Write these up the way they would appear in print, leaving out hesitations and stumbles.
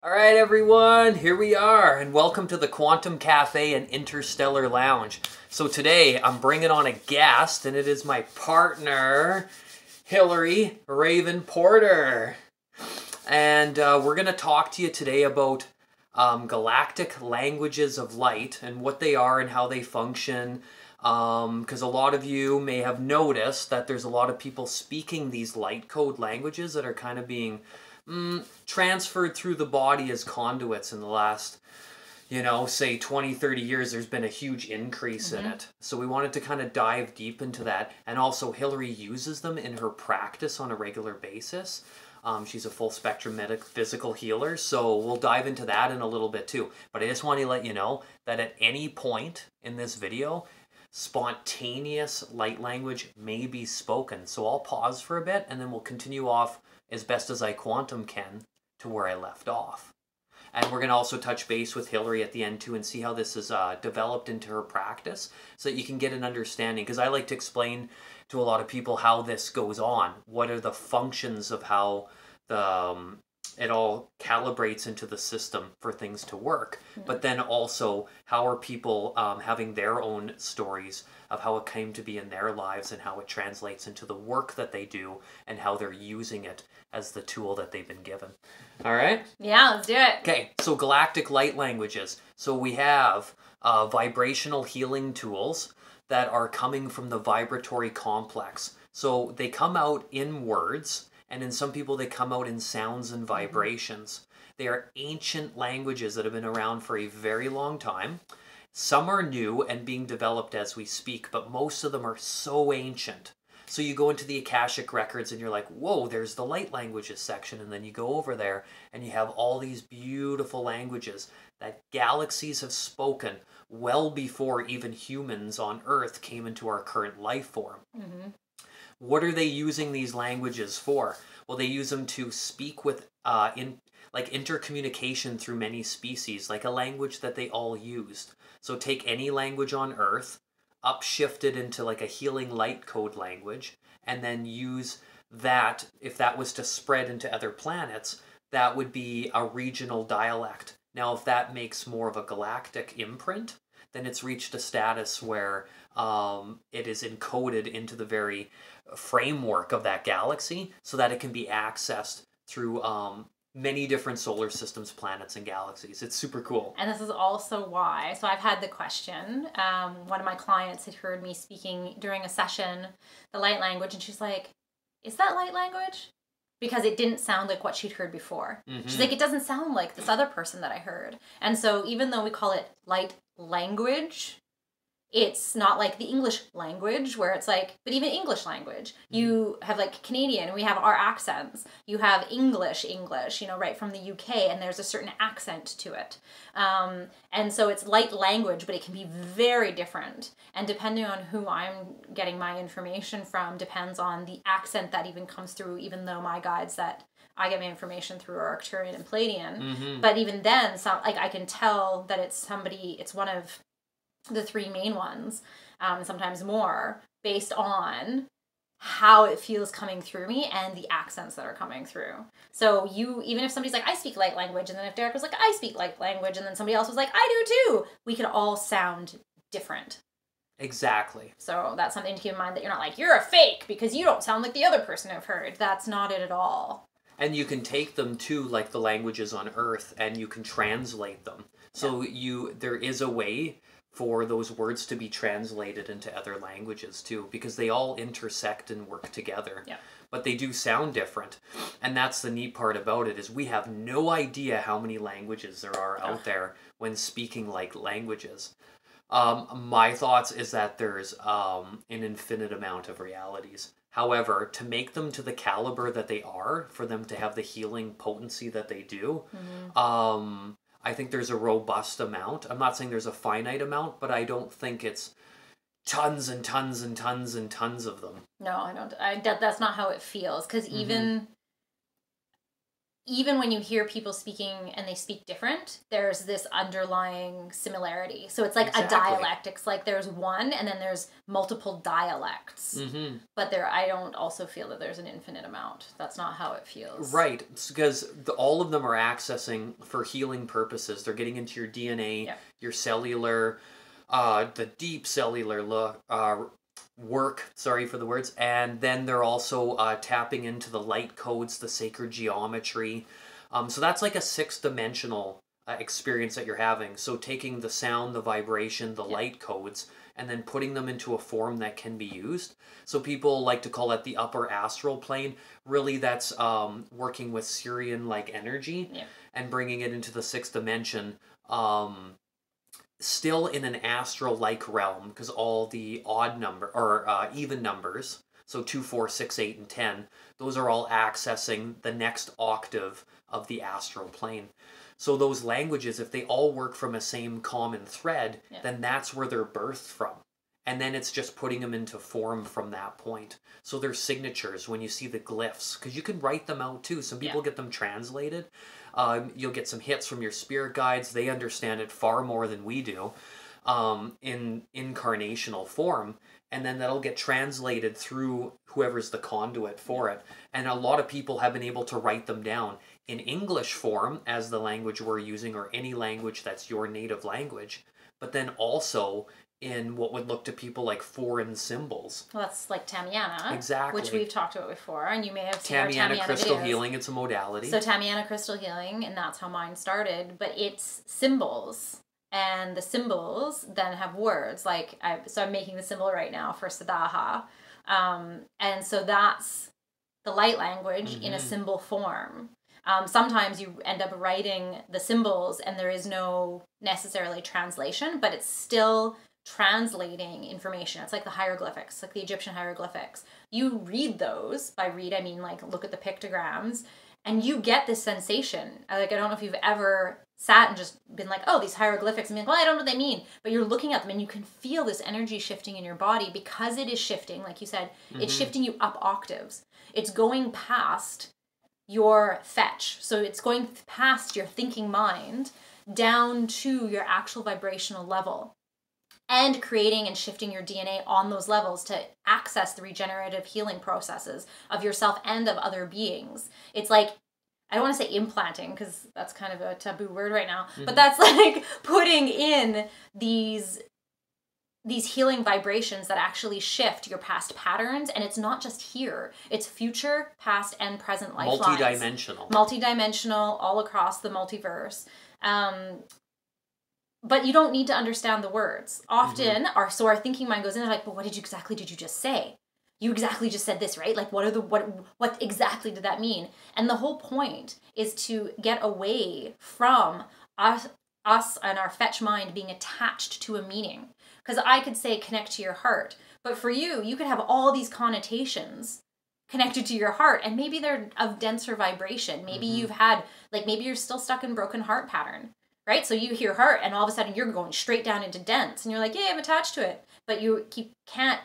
All right, everyone, here we are, and welcome to the Quantum Cafe and Interstellar Lounge. So today, I'm bringing on a guest, and it is my partner, Hillary Raven Porter. And we're going to talk to you today about galactic languages of light and what they are and how they function. Because a lot of you may have noticed that there's a lot of people speaking these light code languages that are kind of being transferred through the body as conduits in the last, say 20, 30 years. There's been a huge increase in it. So we wanted to kind of dive deep into that. And also Hillary uses them in her practice on a regular basis. She's a full spectrum physical healer. So we'll dive into that in a little bit too. But I just want to let you know that at any point in this video, spontaneous light language may be spoken. So I'll pause for a bit and then we'll continue off as best as I quantum can to where I left off. And we're going to also touch base with Hillary at the end too and see how this is developed into her practice so that you can get an understanding. Because I like to explain to a lot of people how this goes on. What are the functions of how it all calibrates into the system for things to work. But then also, how are people having their own stories of how it came to be in their lives and how it translates into the work that they do and how they're using it as the tool that they've been given. All right? Yeah, let's do it. Okay, so galactic light languages. So we have vibrational healing tools that are coming from the vibratory complex. So they come out in words, and in some people they come out in sounds and vibrations. They are ancient languages that have been around for a very long time. Some are new and being developed as we speak, but most of them are so ancient. So you go into the Akashic records and you're like, whoa, there's the light languages section. And then you go over there and you have all these beautiful languages that galaxies have spoken well before even humans on Earth came into our current life form. What are they using these languages for? Well, they use them to speak with, intercommunication through many species, like a language that they all used. So take any language on Earth, upshift it into like a healing light code language, and then use that, if that was to spread into other planets, that would be a regional dialect. Now, if that makes more of a galactic imprint, then it's reached a status where it is encoded into the very framework of that galaxy so that it can be accessed through many different solar systems, planets, and galaxies. It's super cool. And this is also why, so I've had the question, one of my clients had heard me speaking during a session, the light language, and she's like, is that light language? Because it didn't sound like what she'd heard before. She's like, it doesn't sound like this other person that I heard. And so even though we call it light language, it's not like the English language where it's like, but even English language, you have like Canadian, we have our accents. You have English, right from the UK, and there's a certain accent to it. And so it's light language, but it can be very different. And depending on who I'm getting my information from depends on the accent that even comes through, even though my guides that I get my information through are Arcturian and Palladian. But even then, I can tell that it's one of the three main ones, sometimes more, based on how it feels coming through me and the accents that are coming through. So even if somebody's like, I speak light language, and then if Derek was like, I speak light language, and then somebody else was like, I do too, we could all sound different. Exactly. So that's something to keep in mind, that you're not like, you're a fake because you don't sound like the other person I've heard. That's not it at all. And you can take them to like the languages on Earth and you can translate them. So there is a way for those words to be translated into other languages too, because they all intersect and work together. But they do sound different. And that's the neat part about it, is we have no idea how many languages there are out there when speaking like languages. My thoughts is that there's an infinite amount of realities. However, to make them to the caliber that they are, for them to have the healing potency that they do, I think there's a robust amount. I'm not saying there's a finite amount, but I don't think it's tons and tons and tons and tons of them. No, I don't. That's not how it feels. Because even even when you hear people speaking and they speak different, there's this underlying similarity. So it's like a dialect. It's like there's one and then there's multiple dialects. But I don't also feel that there's an infinite amount. That's not how it feels. Right, because all of them are accessing for healing purposes. They're getting into your DNA, your cellular, the deep cellular work, sorry for the words, and then they're also tapping into the light codes, the sacred geometry. So that's like a 6-dimensional experience that you're having. So taking the sound, the vibration, the light codes, and then putting them into a form that can be used. So people like to call it the upper astral plane. Really, that's working with Sirian-like energy and bringing it into the 6th dimension. Still in an astral-like realm, because all the odd number or even numbers, so 2, 4, 6, 8, and 10, those are all accessing the next octave of the astral plane. So those languages, if they all work from a same common thread, then that's where they're birthed from. And then it's just putting them into form from that point. So they're signatures when you see the glyphs, because you can write them out too. Some people get them translated. You'll get some hits from your spirit guides. They understand it far more than we do in incarnational form. And then that'll get translated through whoever's the conduit for it. And a lot of people have been able to write them down in English form as the language we're using, or any language that's your native language. But then also in what would look to people like foreign symbols. Well, that's like Tamiana. Exactly. Which we've talked about before, and you may have seen Tamiana our Tamiana crystal videos. healing, it's a modality. So Tamiana crystal healing, and that's how mine started, but it's symbols. And the symbols then have words, like, so I'm making the symbol right now for Sadaha. And so that's the light language in a symbol form. Sometimes you end up writing the symbols and there is no necessarily translation, but it's still translating information. It's like the hieroglyphics, like the Egyptian hieroglyphics. You read those, by read I mean like look at the pictograms, and you get this sensation. Like, I don't know if you've ever sat and just been like, oh, these hieroglyphics, I mean, well, I don't know what they mean, but you're looking at them and you can feel this energy shifting in your body, because it is shifting, like you said, it's shifting you up octaves. It's going past your fetch. So it's going past your thinking mind down to your actual vibrational level, and creating and shifting your DNA on those levels to access the regenerative healing processes of yourself and of other beings. It's like, I don't want to say implanting, because that's kind of a taboo word right now, but that's like putting in these healing vibrations that actually shift your past patterns. And it's not just here, it's future, past, and present lifelines. Multidimensional, all across the multiverse. But you don't need to understand the words. Often, our thinking mind goes in, like, but what exactly did you just say? You exactly just said this, right? Like, what exactly did that mean? And the whole point is to get away from us and our fetch mind being attached to a meaning. Because I could say connect to your heart, but for you, you could have all these connotations connected to your heart, and maybe they're of denser vibration. Maybe you've had, like, maybe you're still stuck in broken heart pattern. Right? So you hear heart and all of a sudden you're going straight down into dense, and you're like, yeah, I'm attached to it. But you can't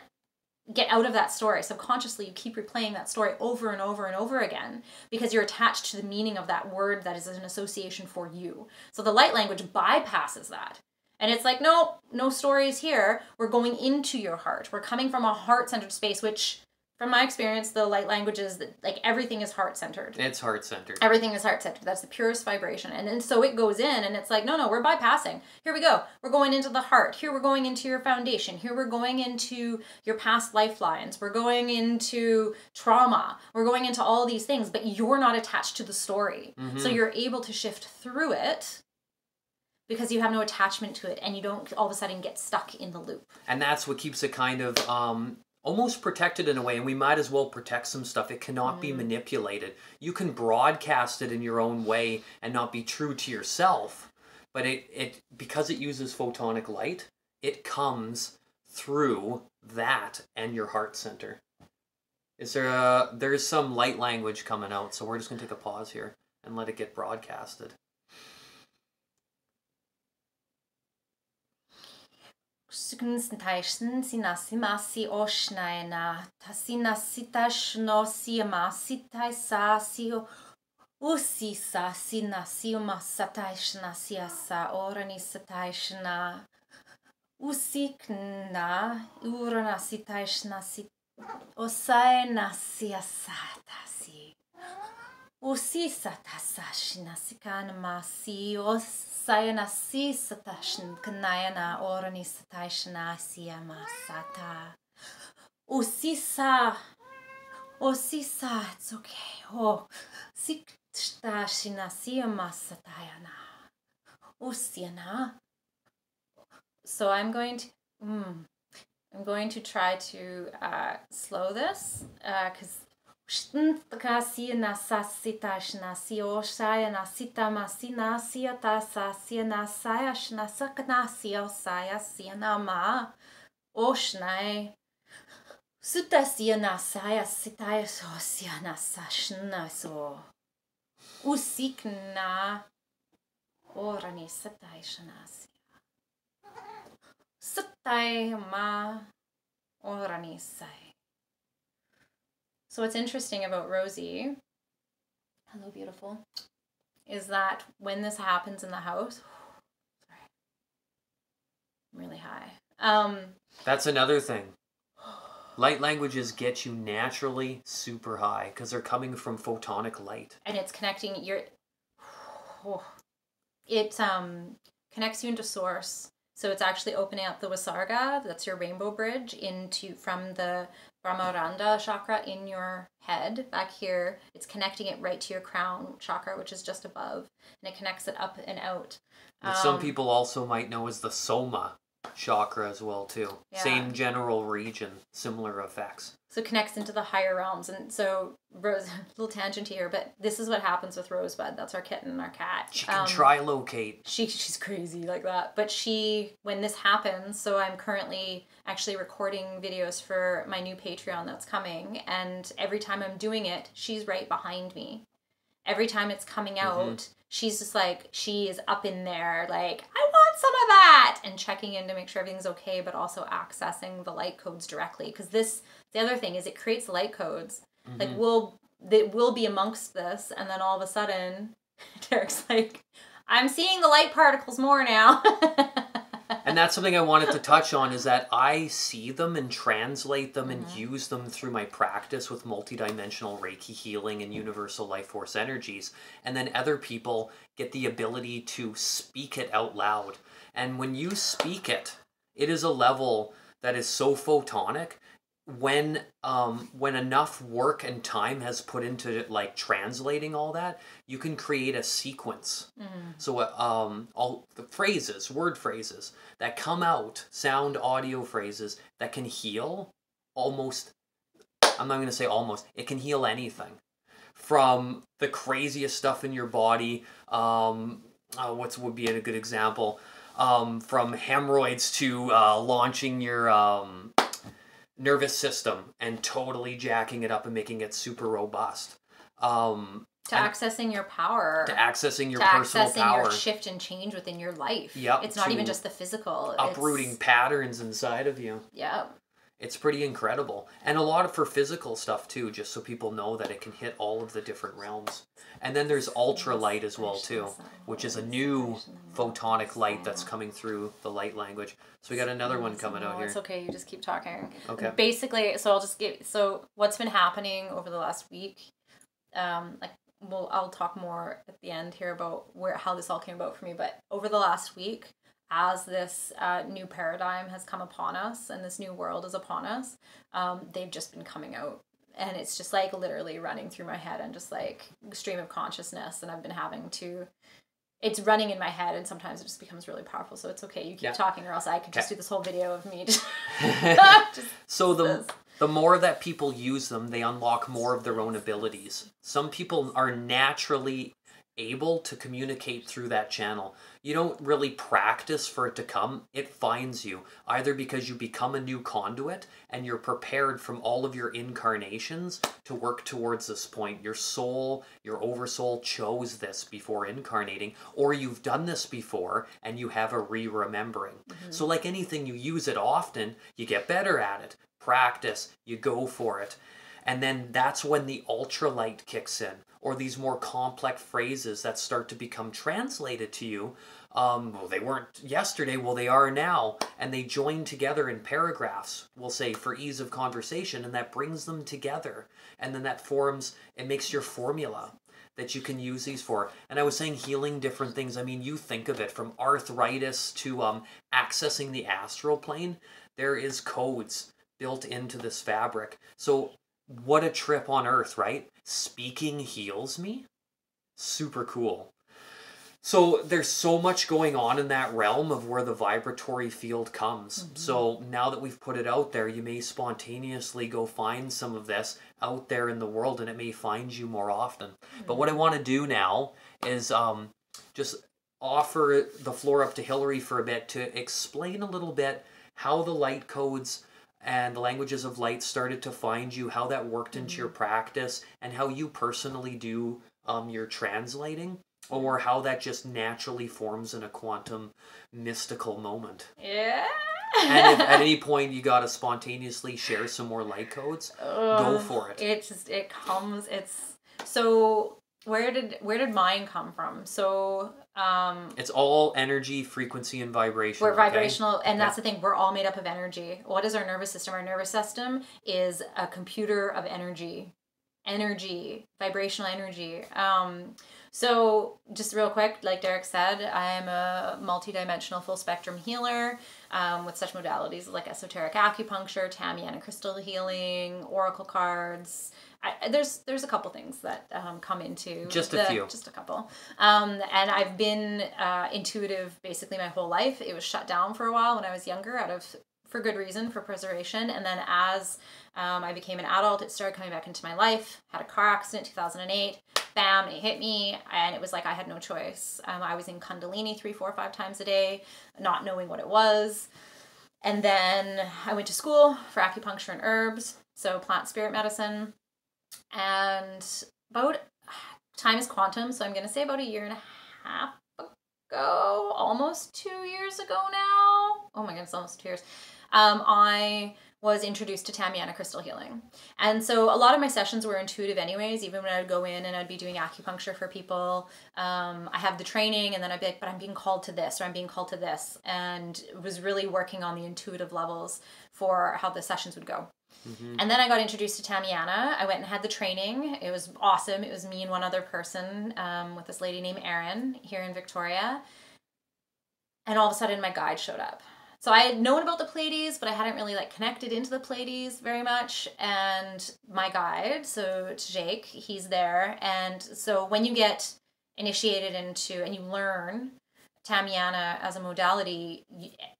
get out of that story. Subconsciously, you keep replaying that story over and over and over again because you're attached to the meaning of that word that is an association for you. So the light language bypasses that. And it's like, no stories here. We're going into your heart. We're coming from a heart-centered space, which, from my experience, the light language is that, like, everything is heart-centered. It's heart-centered. Everything is heart-centered. That's the purest vibration. And then so it goes in, and it's like, no, we're bypassing. Here we go. We're going into the heart. Here we're going into your foundation. Here we're going into your past lifelines. We're going into trauma. We're going into all these things, but you're not attached to the story. So you're able to shift through it because you have no attachment to it, and you don't all of a sudden get stuck in the loop. And that's what keeps it kind of almost protected in a way, and we might as well protect some stuff. It cannot be manipulated. You can broadcast it in your own way and not be true to yourself, but it because it uses photonic light, it comes through that and your heart center. There's some light language coming out, so we're just going to take a pause here and let it get broadcasted. Taishn sinasi oshnaina, tasina sitash no siama sitai sa sio Usisa sina siuma sataishna siasa orani sataishna usikna urana sitaishna sit osaina siasatasi usisa tasashna sikana masi osaina sisatashin kanayana orani sataishna siamasata usisa it's okay. Oh, siktashina siamasatayana. Usiana. So I'm going to try to slow this because shtnkasina sasitashna sioshayana sitamasina siatasasina sayashna saknasio sayasianama oshnai. Sutasiana saya sitaya sosiana sashna so usikna orani sataishanasia satayama orani sai. So what's interesting about Rosie, hello beautiful, is that when this happens in the house, sorry, I'm really high. That's another thing. Light languages get you naturally super high because they're coming from photonic light. And it's connecting it connects you into source. So it's actually opening up the Visarga, that's your rainbow bridge, from the Brahmaranda chakra in your head back here. It's connecting it right to your crown chakra, which is just above, and it connects it up and out. Which some people also might know as the Soma chakra as well too. Yeah. Same general region, similar effects. So it connects into the higher realms. And so Rose, little tangent here, but this is what happens with Rosebud. That's our kitten, our cat. She can trilocate. She's crazy like that. But when this happens, so I'm currently actually recording videos for my new Patreon that's coming, and every time I'm doing it, she's right behind me. Every time it's coming out, she's just like, she is up in there, like, I want some of that, and checking in to make sure everything's okay, but also accessing the light codes directly. Because the other thing is it creates light codes. Like, we'll be amongst this, and then all of a sudden, Derek's like, I'm seeing the light particles more now. And that's something I wanted to touch on, is that I see them and translate them and use them through my practice with multidimensional Reiki healing and universal life force energies. And then other people get the ability to speak it out loud. And when you speak it, it is a level that is so photonic. When enough work and time has put into like translating all that, you can create a sequence. So all the phrases, word phrases that come out, sound audio phrases that can heal almost, I'm not going to say almost, it can heal anything from the craziest stuff in your body. What would be a good example? From hemorrhoids to launching your nervous system and totally jacking it up and making it super robust. To accessing your power. To accessing your personal power. Your shift and change within your life. Yep. It's not even just the physical. Uprooting patterns inside of you. Yep. It's pretty incredible. And a lot for physical stuff too, just so people know that it can hit all of the different realms. And then there's ultralight as well too, which is a new photonic light that's coming through the light language. So we got another one coming out here. It's okay, you just keep talking. Okay. Basically, so what's been happening over the last week, I'll talk more at the end here about how this all came about for me, but over the last week, as this new paradigm has come upon us and this new world is upon us, they've just been coming out. And it's just like literally running through my head and just like stream of consciousness. And I've been having to, it's running in my head, and sometimes it just becomes really powerful. So it's okay. You keep talking, or else I could just do this whole video of me. So the more that people use them, they unlock more of their own abilities. Some people are naturally able to communicate through that channel. You don't really practice for it to come. It finds you, either because you become a new conduit and you're prepared from all of your incarnations to work towards this point. Your soul, your oversoul chose this before incarnating, or you've done this before and you have a re-remembering. So like anything, you use it often, you get better at it. Practice, you go for it. And then that's when the ultralight kicks in. or these more complex phrases that start to become translated to you. Well, they weren't yesterday, well, they are now, and they join together in paragraphs, we'll say, for ease of conversation, and that brings them together, and then that forms, it makes your formula that you can use these for. And I was saying healing different things. I mean, you think of it from arthritis to accessing the astral plane. There is codes built into this fabric. So what a trip on earth, right? Speaking heals me. Super cool. So there's so much going on in that realm of where the vibratory field comes. Mm-hmm. So now that we've put it out there, you may spontaneously go find some of this out there in the world, and it may find you more often. Mm-hmm. But what I want to do now is just offer the floor up to Hillary for a bit to explain a little bit how the light codes and the languages of light started to find you, how that worked into your practice, and how you personally do your translating, or how that just naturally forms in a quantum mystical moment. Yeah. And if at any point you gotta spontaneously share some more light codes, go for it. It comes. It's so. Where did mine come from? So it's all energy, frequency, and vibration. We're vibrational, and that's the thing. We're all made up of energy. What is our nervous system? Our nervous system is a computer of energy, vibrational energy. So just real quick, like Derek said, I am a multidimensional full spectrum healer with such modalities like esoteric acupuncture, Tamiana crystal healing, oracle cards. There's a couple things that come into just a few, just a couple, and I've been intuitive basically my whole life. It was shut down for a while when I was younger, for good reason, for preservation, and then as I became an adult, it started coming back into my life. Had a car accident, 2008. Bam! It hit me, and it was like I had no choice. I was in Kundalini 3, 4, 5 times a day, not knowing what it was. And then I went to school for acupuncture and herbs, so plant spirit medicine. And about time is quantum, so I'm going to say about 1.5 years ago, almost 2 years ago now. Oh my goodness, almost 2 years. I was introduced to Tamiana crystal healing. And so a lot of my sessions were intuitive anyways, even when I would go in and I'd be doing acupuncture for people. I have the training, and then I'd be like, but I'm being called to this, or I'm being called to this. And was really working on the intuitive levels for how the sessions would go. Mm-hmm. And then I got introduced to Tamiana. I went and had the training. It was awesome. It was me and one other person with this lady named Erin here in Victoria. And all of a sudden my guide showed up. So I had known about the Pleiades, but I hadn't really connected into the Pleiades very much. And my guide, so it's Jake, he's there. And so when you get initiated into and you learn Tamiana as a modality,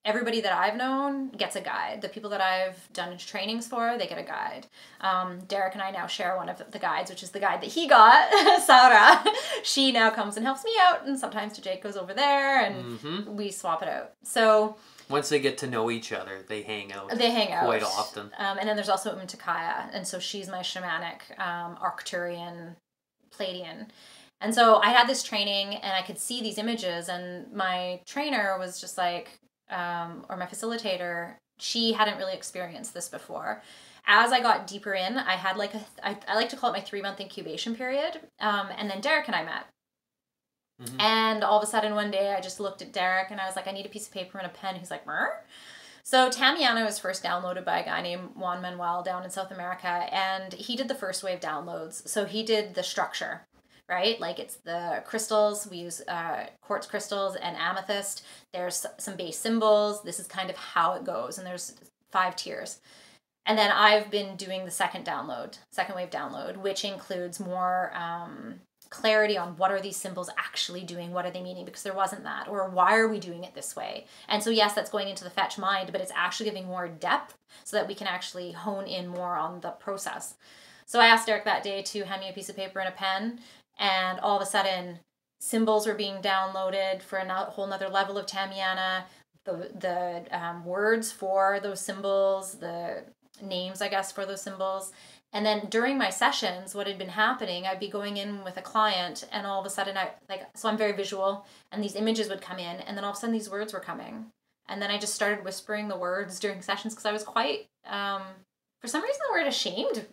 everybody that I've known gets a guide. The people that I've done trainings for, they get a guide. Derek and I now share one of the guides, which is the guide that he got, Sarah. She now comes and helps me out, and sometimes Jake goes over there, and we swap it out. So once they get to know each other, they hang out. Quite often. And then there's also Takaya, and so she's my shamanic, Arcturian, Pleiadian. And so I had this training, and I could see these images, and my trainer was just like, or my facilitator, she hadn't really experienced this before. As I got deeper in, I had I like to call it my 3-month incubation period, and then Derek and I met. Mm-hmm. And all of a sudden one day I just looked at Derek and I was like, I need a piece of paper and a pen. He's like, Mer? So Tamiana was first downloaded by a guy named Juan Manuel down in South America, and he did the first wave downloads. So he did the structure, right? It's the crystals. We use quartz crystals and amethyst. There's some base symbols. This is kind of how it goes. And there's 5 tiers. And then I've been doing the second wave download, which includes more clarity on what are these symbols actually doing, what are they meaning, because there wasn't that, or why are we doing it this way. And so yes, that's going into the fetch mind, but it's actually giving more depth so that we can actually hone in more on the process. So I asked Derek that day to hand me a piece of paper and a pen, and all of a sudden symbols were being downloaded for a whole nother level of Tamiana, the words for those symbols, the names, I guess, for those symbols. And then during my sessions, what had been happening, I'd be going in with a client, and all of a sudden so I'm very visual, and these images would come in, and then all of a sudden these words were coming. And then I just started whispering the words during sessions, because I was quite, for some reason, the word ashamed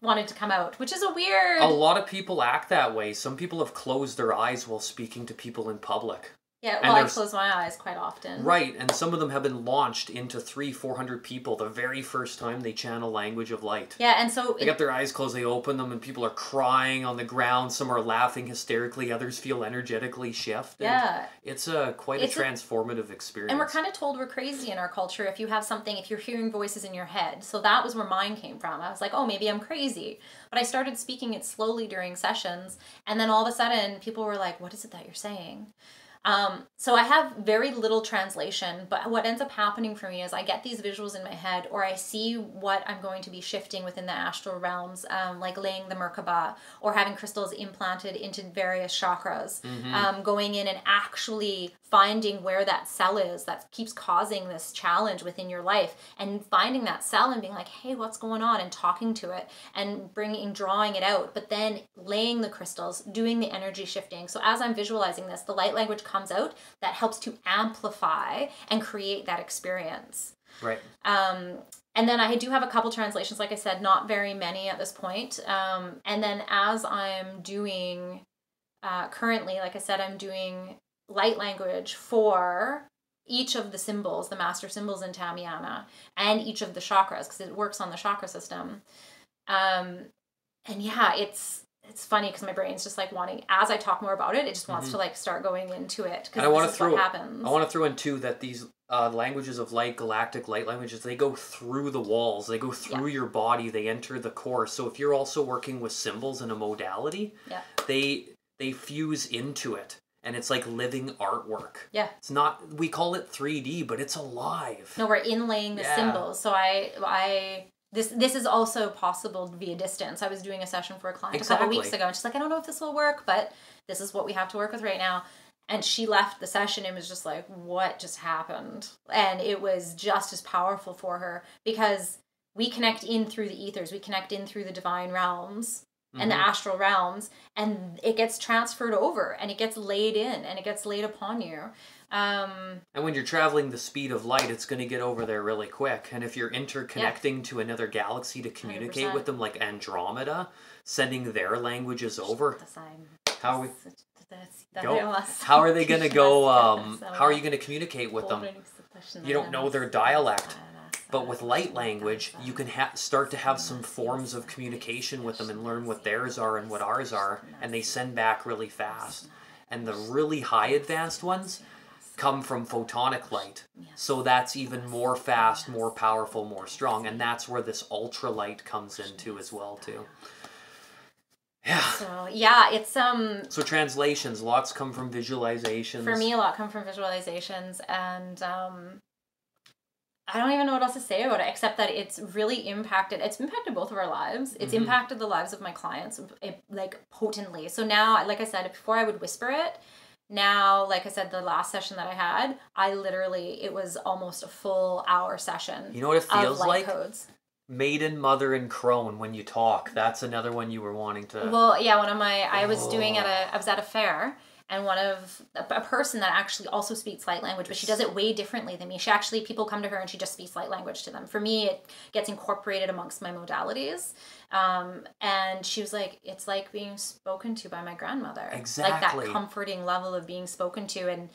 wanted to come out, which is a weird... A lot of people act that way. Some people have closed their eyes while speaking to people in public. Yeah, well, I close my eyes quite often. Right, and some of them have been launched into 300-400 people the very first time they channel language of light. Yeah, and so... They got their eyes closed, they open them, and people are crying on the ground. Some are laughing hysterically, others feel energetically shifted. Yeah. It's quite a transformative experience. And we're kind of told we're crazy in our culture if you have something, if you're hearing voices in your head. So that was where mine came from. I was like, oh, maybe I'm crazy. But I started speaking it slowly during sessions, and then all of a sudden, people were like, what is it that you're saying? So I have very little translation, but what ends up happening for me is I get these visuals in my head, or I see what I'm going to be shifting within the astral realms, like laying the Merkaba, or having crystals implanted into various chakras, going in and actually finding where that cell is that keeps causing this challenge within your life, and finding that cell and being like, hey, what's going on, and talking to it and drawing it out, but then laying the crystals, doing the energy shifting. So as I'm visualizing this, the light language comes out that helps to amplify and create that experience. Right. And then I do have a couple translations, like I said, not very many at this point. And then as I'm doing, currently, like I said, I'm doing light language for each of the symbols, the master symbols in Tamiana, and each of the chakras, because it works on the chakra system. And yeah, it's funny because my brain's just like wanting, as I talk more about it, it just wants to like start going into it, because this is what happens. I want to throw in too that these languages of light, galactic light languages, they go through the walls, they go through your body, they enter the core. So if you're also working with symbols in a modality, they fuse into it. And it's like living artwork. Yeah. It's not, we call it 3D, but it's alive. No, we're inlaying the symbols. So this is also possible via distance. I was doing a session for a client a couple weeks ago, and she's like, I don't know if this will work, but this is what we have to work with right now. And she left the session and was just like, what just happened? And it was just as powerful for her, because we connect in through the ethers. We connect in through the divine realms and the astral realms, and it gets transferred over, and it gets laid in, and it gets laid upon you. And when you're traveling the speed of light, it's going to get over there really quick. And if you're interconnecting to another galaxy to communicate 100%. With them, like Andromeda, sending their languages over, how are they going to go? How are you going to communicate with them? You don't know their dialect. But with light language, you can start to have some forms of communication with them and learn what theirs are and what ours are, and they send back really fast. And the really high advanced ones come from photonic light. So that's even more fast, more powerful, more strong, and that's where this ultralight comes into as well too. Yeah. So yeah, it's So translations, lots come from visualizations. For me, a lot come from visualizations, and I don't even know what else to say about it, except that it's really impacted. It's impacted both of our lives. It's impacted the lives of my clients, like potently. So now, like I said, before I would whisper it. Now, like I said, the last session that I had, it was almost a full hour session. You know what it feels like? Codes. Maiden, Mother, and Crone when you talk. That's another one you were wanting to... Well, yeah, I was at a fair, and a person that actually also speaks light language, but she does it way differently than me. People come to her and she just speaks light language to them. For me, it gets incorporated amongst my modalities. And she was like, it's like being spoken to by my grandmother. Exactly. Like that comforting level of being spoken to. And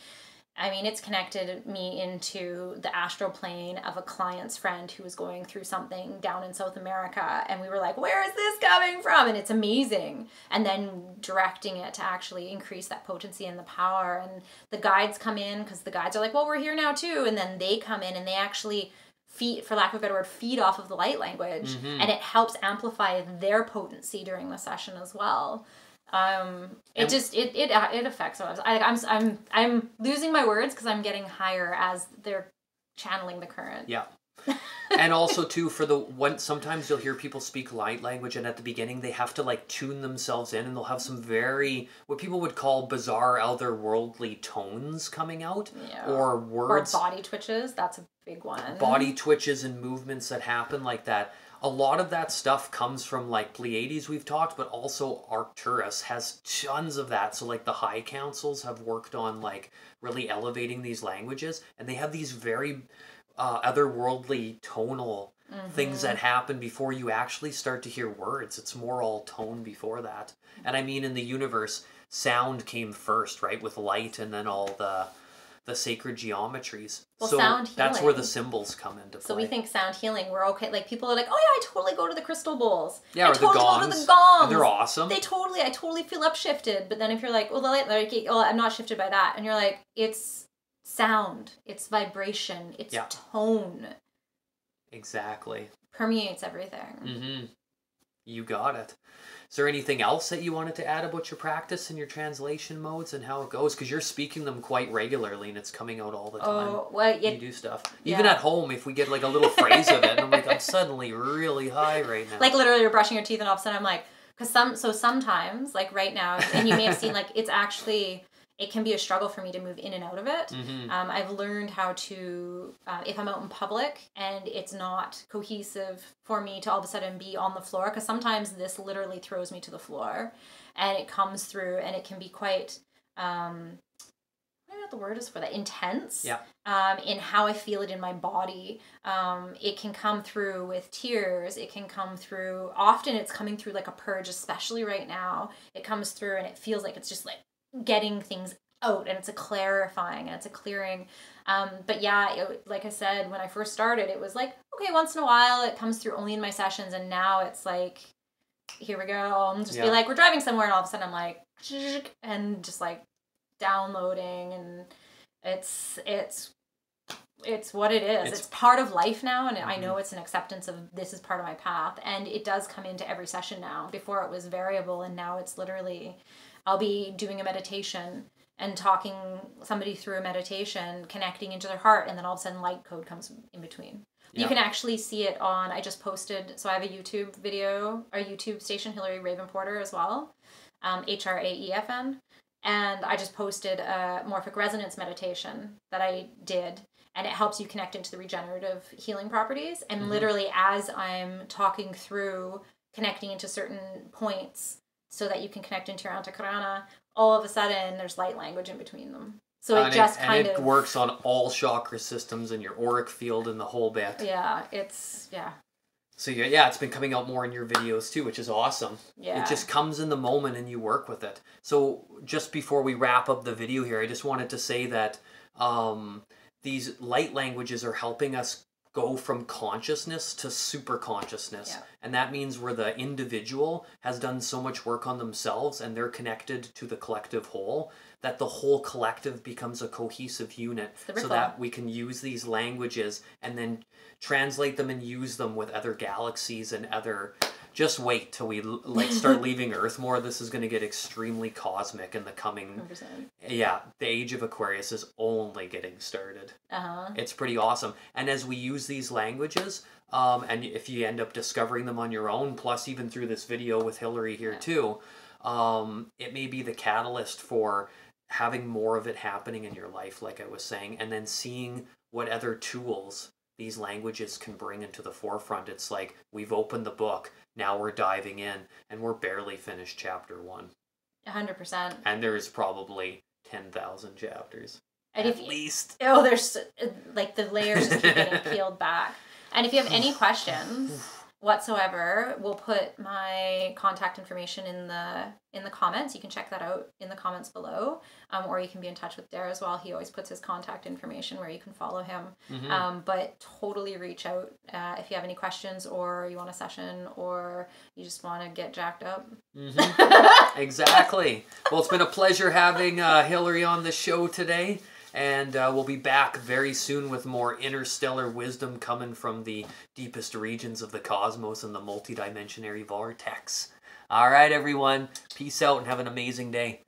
I mean, it's connected me into the astral plane of a client's friend who was going through something down in South America. And we were like, where is this coming from? And it's amazing. And then directing it to actually increase that potency and the power. And the guides come in, because the guides are like, well, we're here now too. And then they come in and they actually feed, for lack of a better word, feed off of the light language. And it helps amplify their potency during the session as well. It affects us. I'm losing my words because I'm getting higher as they're channeling the current. Yeah. And also too, sometimes you'll hear people speak light language, and at the beginning they have to like tune themselves in, and they'll have some what people would call bizarre, otherworldly tones coming out, or words, or body twitches. That's a big one. Body twitches and movements that happen like that. A lot of that stuff comes from like Pleiades we've talked, but also Arcturus has tons of that. So like the high councils have worked on like really elevating these languages, and they have these very otherworldly tonal things that happen before you actually start to hear words. It's more all tone before that. And I mean, in the universe, sound came first, right? With light, and then all the sacred geometries. Well, so sound that's where healing. the symbols come into play. So we think sound healing, we're okay. Like, people are like, oh yeah, I totally go to the crystal bowls. Yeah, I or totally the gongs. go to the gongs. And they're awesome. I totally feel upshifted. But then if you're like, well, I'm not shifted by that. And you're like, it's sound, it's vibration, it's tone. Exactly. Permeates everything. Mm-hmm. You got it. Is there anything else that you wanted to add about your practice and your translation modes and how it goes? Because you're speaking them quite regularly and it's coming out all the time. Oh, well, you do stuff. Even at home, if we get like a little phrase of it, and I'm like, I'm suddenly really high right now. Like, literally, you're brushing your teeth and all of a sudden I'm like, sometimes, like right now, and you may have seen, like, it's actually, it can be a struggle for me to move in and out of it. Mm-hmm. I've learned how to, if I'm out in public and it's not cohesive for me to all of a sudden be on the floor, because sometimes this literally throws me to the floor and it comes through and it can be quite, I don't know what the word is for that, intense. Yeah. In how I feel it in my body. It can come through with tears. It can come through, often it's coming through like a purge, especially right now. It comes through and it feels like it's just like getting things out, and it's a clarifying and it's a clearing. But yeah, like I said, when I first started, it was like, okay, once in a while it comes through only in my sessions, and now it's like, here we go. And just be like, we're driving somewhere, and all of a sudden I'm like, and just like downloading, and it's what it is. It's part of life now, and I know it's an acceptance of this is part of my path, and it does come into every session now. Before it was variable, and now it's literally, I'll be doing a meditation and talking somebody through a meditation, connecting into their heart, and then all of a sudden light code comes in between. Yeah. You can actually see it on, I just posted, so I have a YouTube video, our YouTube station, Hillary Raven Porter as well, HRAEFN, and I just posted a morphic resonance meditation that I did, and it helps you connect into the regenerative healing properties, and literally as I'm talking through connecting into certain points, so that you can connect into your Antakarana, all of a sudden there's light language in between them. So it works on all chakra systems and your auric field and the whole bit. Yeah, So it's been coming out more in your videos too, which is awesome. Yeah. It just comes in the moment and you work with it. So just before we wrap up the video here, I just wanted to say that these light languages are helping us go from consciousness to super consciousness. Yeah. And that means where the individual has done so much work on themselves and they're connected to the collective whole, that the whole collective becomes a cohesive unit, so that we can use these languages and then translate them and use them with other galaxies and other... Just wait till we start leaving Earth more. This is going to get extremely cosmic in the coming... 100%. Yeah, the age of Aquarius is only getting started. It's pretty awesome. And as we use these languages, and if you end up discovering them on your own, plus even through this video with Hillary here too, it may be the catalyst for having more of it happening in your life, like I was saying, and then seeing what other tools these languages can bring into the forefront. It's like we've opened the book, now we're diving in, and we're barely finished chapter 1. 100%. And there's probably 10,000 chapters. And at least. Oh, there's like the layers just keep getting peeled back. And if you have any questions whatsoever, we'll put my contact information in the comments. You can check that out in the comments below, or you can be in touch with Dare as well. He always puts his contact information where you can follow him. But totally reach out if you have any questions, or you want a session, or you just want to get jacked up. Exactly. Well, it's been a pleasure having Hillary on the show today. And we'll be back very soon with more interstellar wisdom coming from the deepest regions of the cosmos and the multidimensionary vortex. All right, everyone. Peace out and have an amazing day.